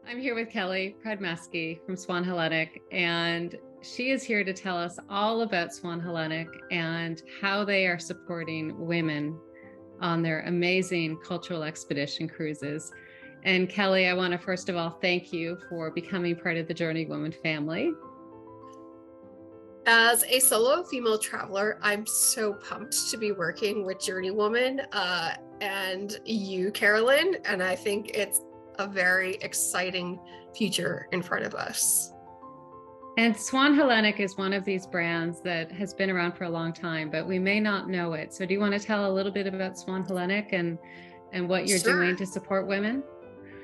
I'm here with Kelly Predmeski from Swan Hellenic, and she is here to tell us all about Swan Hellenic and how they are supporting women on their amazing cultural expedition cruises. And Kelly, I want to first of all thank you for becoming part of the JourneyWoman family. As a solo female traveler, I'm so pumped to be working with JourneyWoman and you, Carolyn, and I think it's a very exciting future in front of us. And Swan Hellenic is one of these brands that has been around for a long time, but we may not know it. So do you want to tell a little bit about Swan Hellenic and what you're Sure. doing to support women?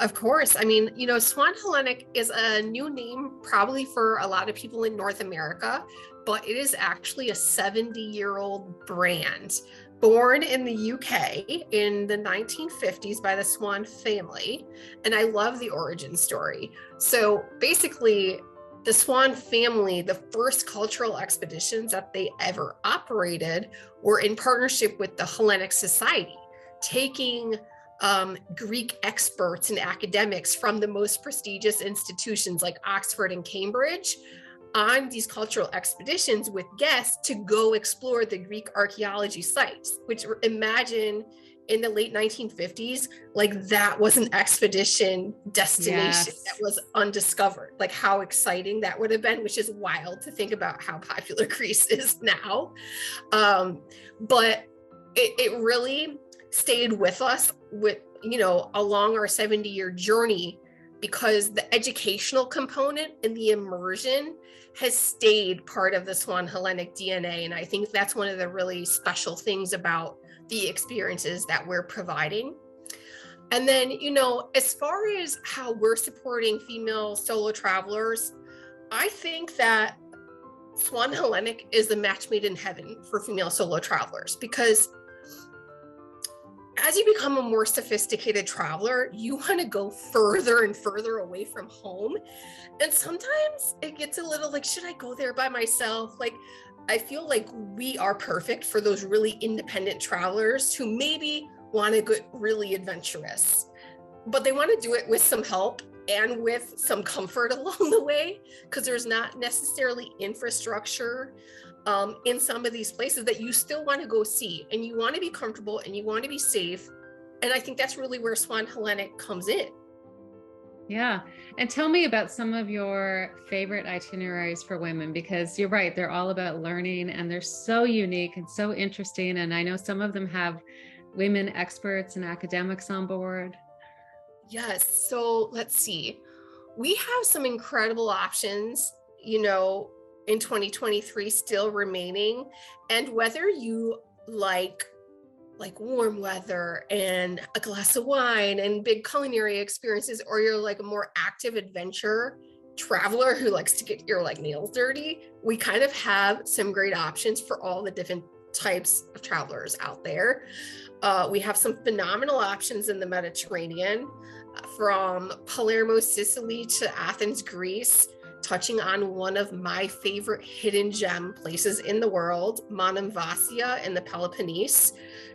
Of course. I mean, Swan Hellenic is a new name probably for a lot of people in North America, but it is actually a 70-year-old brand born in the UK in the 1950s by the Swan family. And I love the origin story. So basically, the Swan family, the first cultural expeditions that they ever operated were in partnership with the Hellenic Society, taking Greek experts and academics from the most prestigious institutions like Oxford and Cambridge on these cultural expeditions with guests to go explore the Greek archaeology sites, which imagine in the late 1950s, like that was an expedition destination that was undiscovered, like how exciting that would have been, which is wild to think about how popular Greece is now. But it really stayed with us along our 70-year journey, because the educational component and the immersion has stayed part of the Swan Hellenic DNA. And I think that's one of the really special things about the experiences that we're providing. And then, as far as how we're supporting female solo travelers, I think that Swan Hellenic is a match made in heaven for female solo travelers, because as you become a more sophisticated traveler, you want to go further and further away from home. And sometimes it gets a little like, should I go there by myself? Like, I feel like we are perfect for those really independent travelers who maybe want to get really adventurous, but they want to do it with some help and with some comfort along the way, because there's not necessarily infrastructure in some of these places that you still want to go see, and you want to be comfortable and you want to be safe. And I think that's really where Swan Hellenic comes in. Yeah. And tell me about some of your favorite itineraries for women, because you're right, they're all about learning and they're so unique and so interesting. And I know some of them have women experts and academics on board. Yes. So let's see. We have some incredible options, in 2023 still remaining. And whether you like warm weather and a glass of wine and big culinary experiences, or you're like a more active adventure traveler who likes to get your nails dirty, we kind of have some great options for all the different types of travelers out there. We have some phenomenal options in the Mediterranean, from Palermo, Sicily to Athens, Greece, touching on one of my favorite hidden gem places in the world, Monemvasia in the Peloponnese.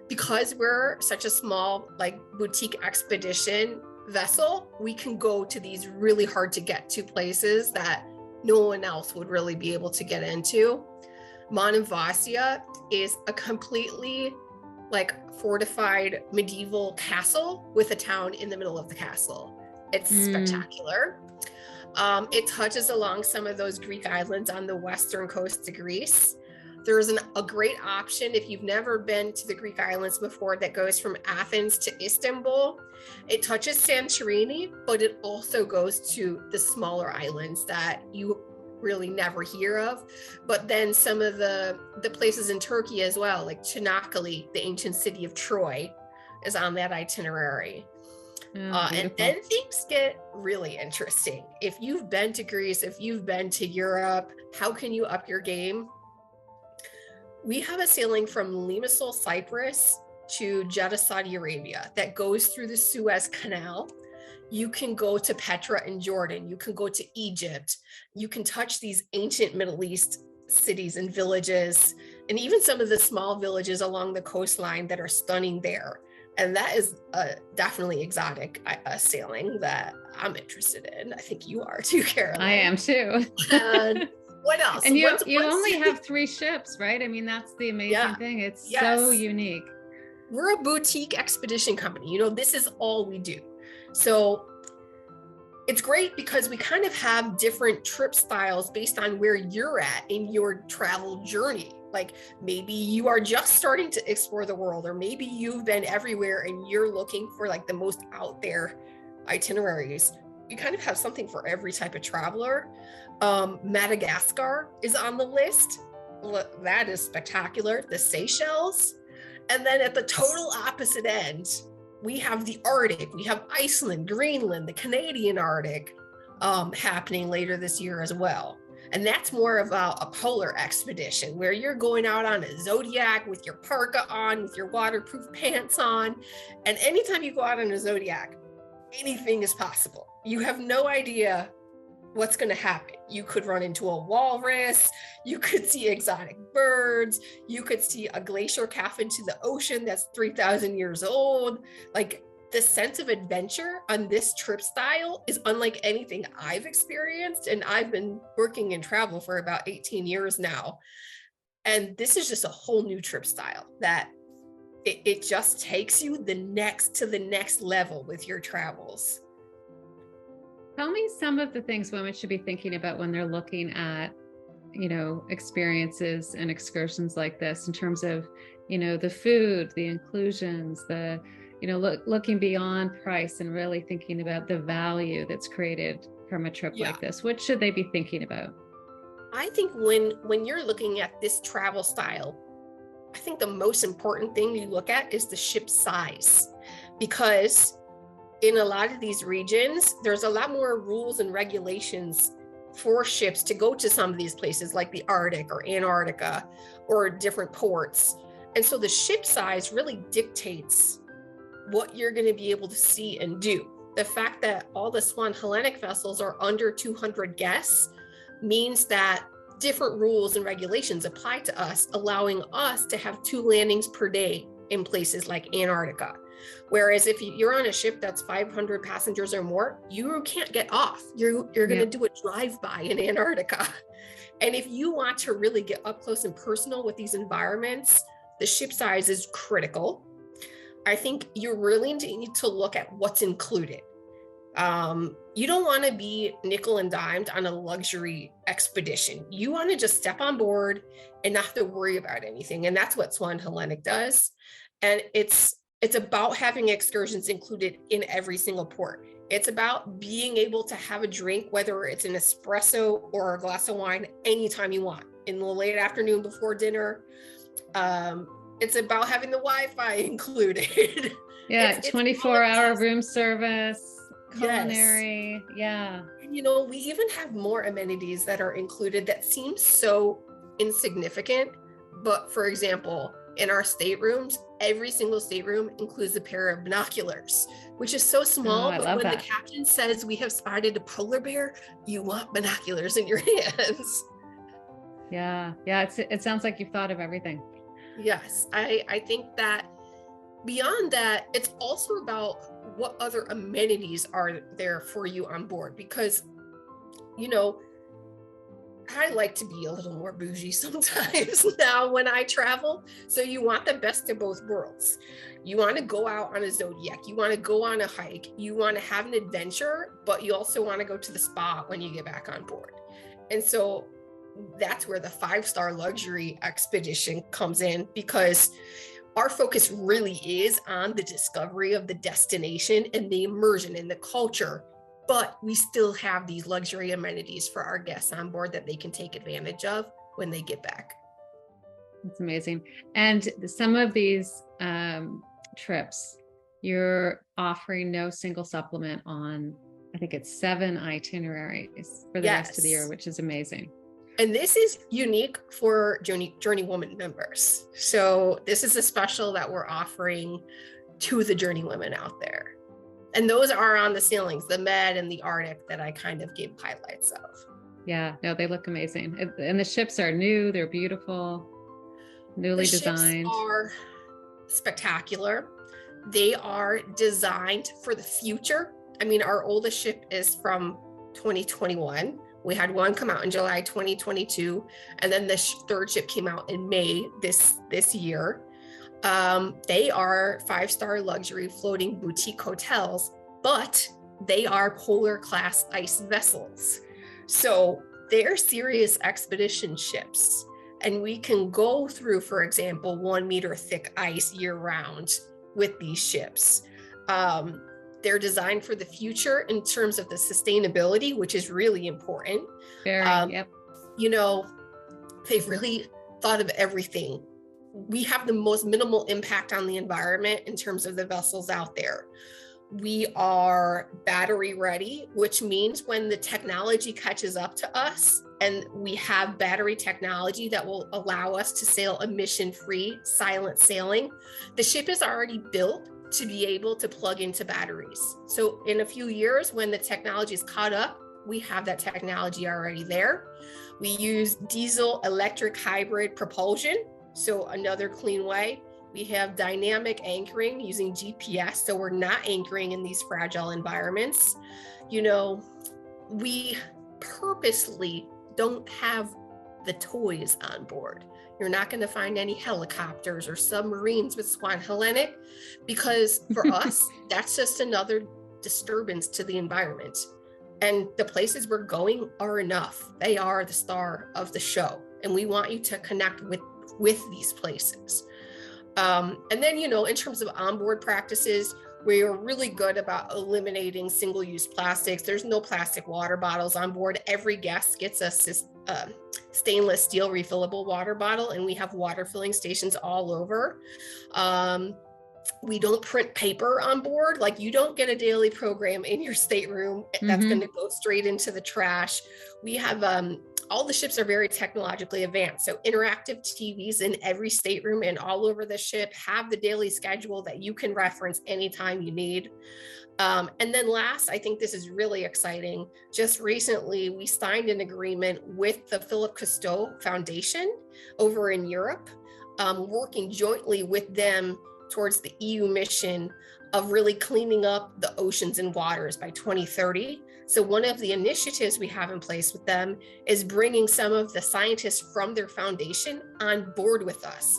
Because we're such a small boutique expedition vessel, we can go to these really hard to get to places that no one else would really be able to get into. Monemvasia is a completely fortified medieval castle with a town in the middle of the castle. It's spectacular. It touches along some of those Greek islands on the western coast of Greece. There's a great option if you've never been to the Greek islands before that goes from Athens to Istanbul. It touches Santorini, but it also goes to the smaller islands that you really never hear of. But then some of the places in Turkey as well, like Çanakkale, the ancient city of Troy, is on that itinerary. And then things get really interesting. If you've been to Greece, if you've been to Europe, how can you up your game? We have a sailing from Limassol, Cyprus to Jeddah, Saudi Arabia that goes through the Suez Canal. You can go to Petra in Jordan. You can go to Egypt. You can touch these ancient Middle East cities and villages, and even some of the small villages along the coastline that are stunning there. And that is definitely exotic sailing that I'm interested in. I think you are too, Carolyn. I am too. And what else? And you only have 3 ships, right? I mean, that's the amazing thing. It's so unique. We're a boutique expedition company. This is all we do. So it's great because we kind of have different trip styles based on where you're at in your travel journey. Like maybe you are just starting to explore the world, or maybe you've been everywhere and you're looking for like the most out there itineraries. We kind of have something for every type of traveler. Madagascar is on the list. That is spectacular. The Seychelles. And then at the total opposite end, we have the Arctic. We have Iceland, Greenland, the Canadian Arctic happening later this year as well. And that's more of a polar expedition where you're going out on a Zodiac with your parka on, with your waterproof pants on. And anytime you go out on a Zodiac, anything is possible. You have no idea what's going to happen. You could run into a walrus, you could see exotic birds, you could see a glacier calf into the ocean that's 3,000 years old. Like the sense of adventure on this trip style is unlike anything I've experienced. And I've been working in travel for about 18 years now. And this is just a whole new trip style that it just takes you to the next level with your travels. Tell me some of the things women should be thinking about when they're looking at, experiences and excursions like this in terms of, the food, the inclusions, the, looking beyond price and really thinking about the value that's created from a trip like this. What should they be thinking about? I think when you're looking at this travel style, I think the most important thing you look at is the ship size, because in a lot of these regions, there's a lot more rules and regulations for ships to go to some of these places like the Arctic or Antarctica or different ports. And so the ship size really dictates what you're going to be able to see and do. The fact that all the Swan Hellenic vessels are under 200 guests means that different rules and regulations apply to us, allowing us to have 2 landings per day in places like Antarctica. Whereas if you're on a ship that's 500 passengers or more, you can't get off. You're going to do a drive-by in Antarctica. And if you want to really get up close and personal with these environments, the ship size is critical. I think you really need to look at what's included. You don't want to be nickel and dimed on a luxury expedition. You want to just step on board and not have to worry about anything. And that's what Swan Hellenic does. And it's about having excursions included in every single port. It's about being able to have a drink, whether it's an espresso or a glass of wine, anytime you want, in the late afternoon before dinner. It's about having the Wi-Fi included. Yeah, 24-hour room service, culinary. Yes. Yeah. We even have more amenities that are included that seem so insignificant. But for example, in our staterooms, every single stateroom includes a pair of binoculars, which is so small. But when the captain says we have spotted a polar bear, you want binoculars in your hands. Yeah. It sounds like you've thought of everything. Yes. I think that beyond that, it's also about what other amenities are there for you on board, because, I like to be a little more bougie sometimes now when I travel. So you want the best of both worlds. You want to go out on a Zodiac. You want to go on a hike. You want to have an adventure, but you also want to go to the spa when you get back on board. And so that's where the 5-star luxury expedition comes in, because our focus really is on the discovery of the destination and the immersion in the culture. But we still have these luxury amenities for our guests on board that they can take advantage of when they get back. That's amazing. And some of these trips, you're offering no single supplement on, I think it's 7 itineraries for the rest of the year, which is amazing. And this is unique for JourneyWoman members. So this is a special that we're offering to the JourneyWomen out there. And those are on the sailings, the Med and the Arctic that I kind of gave highlights of. Yeah, no, they look amazing. And the ships are new, they're beautiful, newly designed. The ships are spectacular. They are designed for the future. I mean, our oldest ship is from 2021. We had one come out in July 2022, and then the third ship came out in May this year. They are 5-star luxury floating boutique hotels, but they are polar class ice vessels. So they're serious expedition ships. And we can go through, for example, 1 meter thick ice year round with these ships. They're designed for the future in terms of the sustainability, which is really important. Very, yep. You know, they've really thought of everything. We have the most minimal impact on the environment in terms of the vessels out there. We are battery ready, which means when the technology catches up to us and we have battery technology that will allow us to sail emission-free, silent sailing, the ship is already built to be able to plug into batteries. So in a few years, when the technology is caught up, we have that technology already there. We use diesel electric hybrid propulsion. So another clean way. We have dynamic anchoring using GPS. So we're not anchoring in these fragile environments. You know, we purposely don't have the toys on board. You're not going to find any helicopters or submarines with Swan Hellenic, because for us, that's just another disturbance to the environment. And the places we're going are enough. They are the star of the show. And we want you to connect with these places. And then, you know, in terms of onboard practices, we are really good about eliminating single-use plastics. There's no plastic water bottles on board. Every guest gets a stainless steel refillable water bottle, and we have water filling stations all over. We don't print paper on board. Like, you don't get a daily program in your stateroom that's going to go straight into the trash. We have all the ships are very technologically advanced. So interactive TVs in every stateroom and all over the ship have the daily schedule that you can reference anytime you need. And then last, I think this is really exciting. Just recently, we signed an agreement with the Philip Cousteau Foundation over in Europe, working jointly with them towards the EU mission of really cleaning up the oceans and waters by 2030. So one of the initiatives we have in place with them is bringing some of the scientists from their foundation on board with us,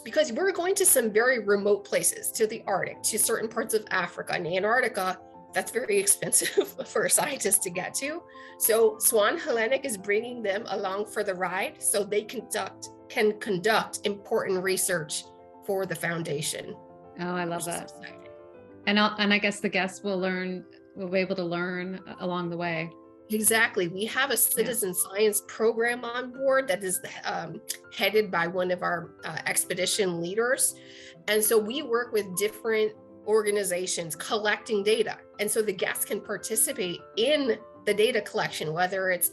because we're going to some very remote places, to the Arctic, to certain parts of Africa and Antarctica. That's very expensive for scientists to get to. So Swan Hellenic is bringing them along for the ride so they can conduct important research for the foundation. Oh, I love that. And I guess the guests will be able to learn along the way. Exactly. We have a citizen science program on board that is headed by one of our expedition leaders. And so we work with different organizations collecting data. And so the guests can participate in the data collection, whether it's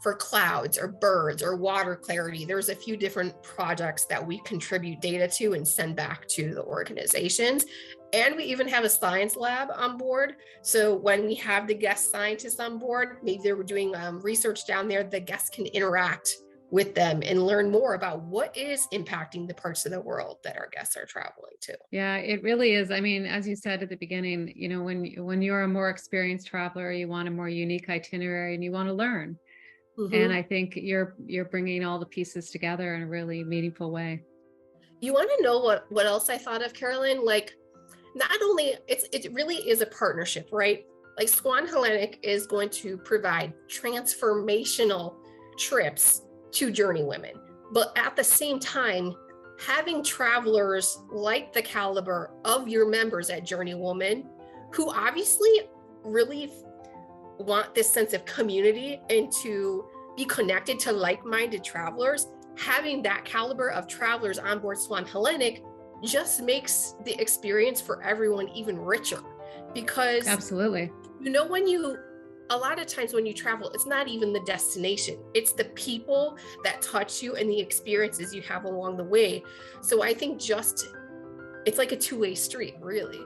for clouds or birds or water clarity. There's a few different projects that we contribute data to and send back to the organizations. And we even have a science lab on board. So when we have the guest scientists on board, maybe they were doing research down there, the guests can interact with them and learn more about what is impacting the parts of the world that our guests are traveling to. Yeah, it really is. I mean, as you said at the beginning, you know, when you're a more experienced traveler, you want a more unique itinerary and you want to learn. And I think you're bringing all the pieces together in a really meaningful way. You want to know what else I thought of, Carolyn? Like, not only it really is a partnership, right? Like Swan Hellenic is going to provide transformational trips to JourneyWoman, but at the same time, having travelers like the caliber of your members at JourneyWoman, who obviously really want this sense of community and to be connected to like-minded travelers, having that caliber of travelers on board Swan Hellenic just makes the experience for everyone even richer. Because absolutely, you know, a lot of times when you travel, it's not even the destination, it's the people that touch you and the experiences you have along the way. So I think it's like a two-way street, really.